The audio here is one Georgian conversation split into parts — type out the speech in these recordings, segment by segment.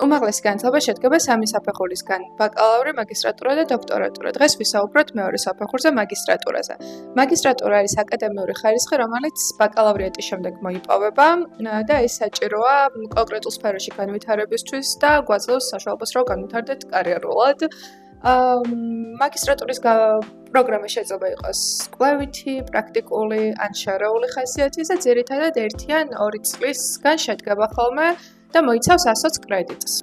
უმაღლესი განათლება შედგება 3 საფეხურისგან: ბაკალავრი, მაგისტრატურა და დოქტორატურა. დღეს ვისაუბროთ მეორე საფეხურზე მაგისტრატურაზე. მაგისტრატურა არის აკადემიური ხარისხი, რომელიც ბაკალავრიატის შემდეგ მოიპოვება და ეს საჭიროა კონკრეტულ სფეროში განვითარებისთვის და გვაძლევს საშუალებას, რომ განვითარდეთ კარიერულად. მაგისტრატურის პროგრამა შეიძლება იყოს კვლევითი, პრაქტიკული ან შერეული ხასიათის და ძირითადად 1 ან 2 წლისგან შედგება ხოლმე და მოიცავს 120 კრედიტს.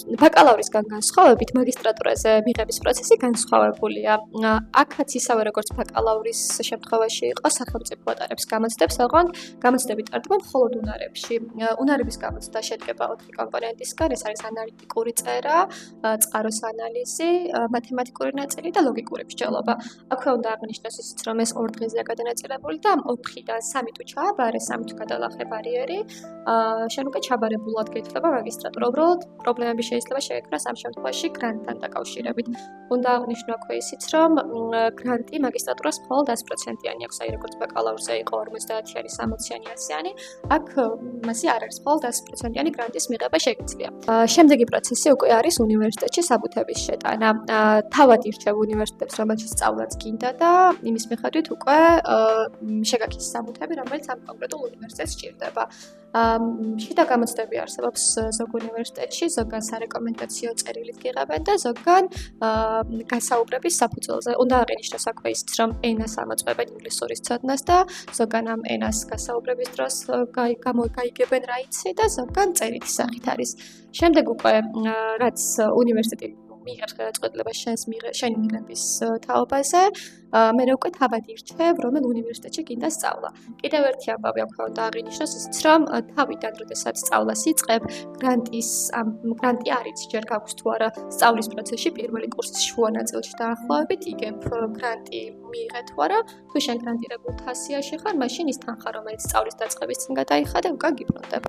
ბაკალავრისგან განსხვავებით მაგისტრატურაზე მიღების პროცესი განსხვავებულია. აქაც ისევე როგორც ბაკალავრის შემთხვევაში იყო, სახელმწიფო ატარებს გამოცდებს, ოღონდ გამოცდები ტარდება მხოლოდ უნარებში. უნარების გამოცდა შედგება 4 კომპონენტისგან, ეს არის ანალიტიკური წერა, წყაროს ანალიზი, მათემატიკური ნაწილი და ლოგიკური მსჯელობა. აქვე უნდა აღნიშნოს ისიც, რომ ეს 2 დღეზეა გადანაწილებული და ამ 4-დან 3 თუ ჩააბარე, 3 თუ გადალახე ბარიერი, შენ უკვე ჩაბარებულად გეითვლება მაგისტრატურა. უბრალოდ პრობლემები შეიძლება შეექმნას ამ შემთხვევაში გრანტთან დაკავშირებით. უნდა აღნიშნო აქვე ისიც, რომ გრანტი მაგისტრატურას მხოლოდ 100%-იანი აქვს, აი როგორც ბაკალავრზე იყო 50-იანი, 60-იანი, 100-იანი, აქ მასე არ არის, მხოლოდ 100%-იანი გრანტის მიღება შეგიძლია. შემდეგი პროცესი უკვე არის უნივერსიტეტში საბუთების შეტანა. თავად ირჩევ უნივერსიტეტს, რომელშიც სწავლაც გინდა და იმის მიხედვით უკვე შეგაქის საბუთები, რომელიც ამ კონკრეტულ უნივერსიტეტს სჭირდება. შიდა გამოცდები არსებობს ზოგ უნივერსიტეტში, ზოგან სარეკომენდაციო წერილით გიღებენ და ზოგან გასაუბრების საფუძველზე. უნდა აღინიშნოს აქვე ისიც, რომ ენას ამოწმებენ ინგლისურის ცოდნას და ზოგან ამ ენას გასაუბრების დროს გაიგებენ რა იცი და ზოგან წერითი სახით არის. შემდეგ უკვე რაც უნივერსიტეტი მიიღებს გადაწყვეტილებას შენი მიღების თაობაზე, მე უკვე თავად ირჩევ, რომელ უნივერსიტეტში გინდა სწავლა. კიდევ ერთი ამბავი აქვე უნდა აღინიშნოს ისიც, რომ თავიდან, როდესაც სწავლას იწყებ, გრანტი არ იცი, ჯერ გაქვს თუ არა სწავლის პროცესში პირველი კურსის შუა ნაწილში დაახლოებით, იგებ გრანტი მიიღე თუ არა, თუ შენ გრანტირებულ თასიაში ხარ, მაშინ ის თანხა, რომელიც სწავლის დაწყების წინ გადაიხადე, უკან გიბრუნდება.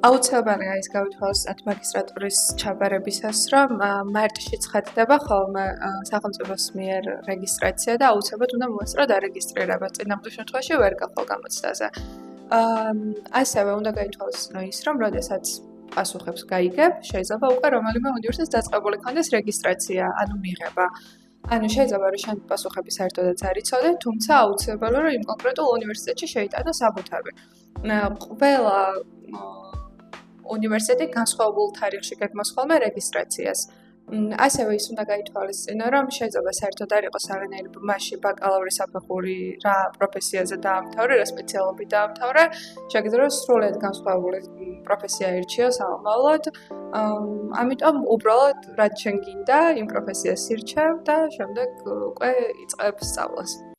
აუცილებელია ის გავითვალისწინოთ მაგისტრატურის ჩაბარებისას, რომ მარტში ცხადდება ხოლმე სახელმწიფოს მიერ რეგისტრაცია და აუცილებლად უნდა მოასწრო დარეგისტრირება. წინამორბედი შემთხვევაში ვერ გაყოლ გამოცდაზე. ასევე უნდა გაითვალისწინო ის, რომ როდესაც პასუხებს გაიგებ, შეიძლება უკვე რომელიმე უნივერსიტეტს დაწყებული ქონდეს რეგისტრაცია, ანუ მიღება. ანუ შეიძლება რომ შენ პასუხები საერთოდაც არ იცოდე, თუმცა აუცილებელია რომ იმ კონკრეტულ უნივერსიტეტში შეიტანო საბუთები. ყველა უნივერსიტეტი განსხვავებულ თარიღში გეგმავს ხოლმე რეგისტრაციას. ასევე ის უნდა გაითვალისწინო, რომ შეიძლება საერთოდ არ იყოს არანაირი მასში ბაკალავრის საფეხური, რა პროფესიაზე დაამთავრე, რა სპეციალობით დაამთავრე, შეგიძლია სრულად განსხვავებული პროფესია ირჩიო საომალოდ. ამიტომ უბრალოდ რაც შენ გინდა, იმ პროფესიას ირჩევ და შემდეგ უკვე იწყებ სწავლას.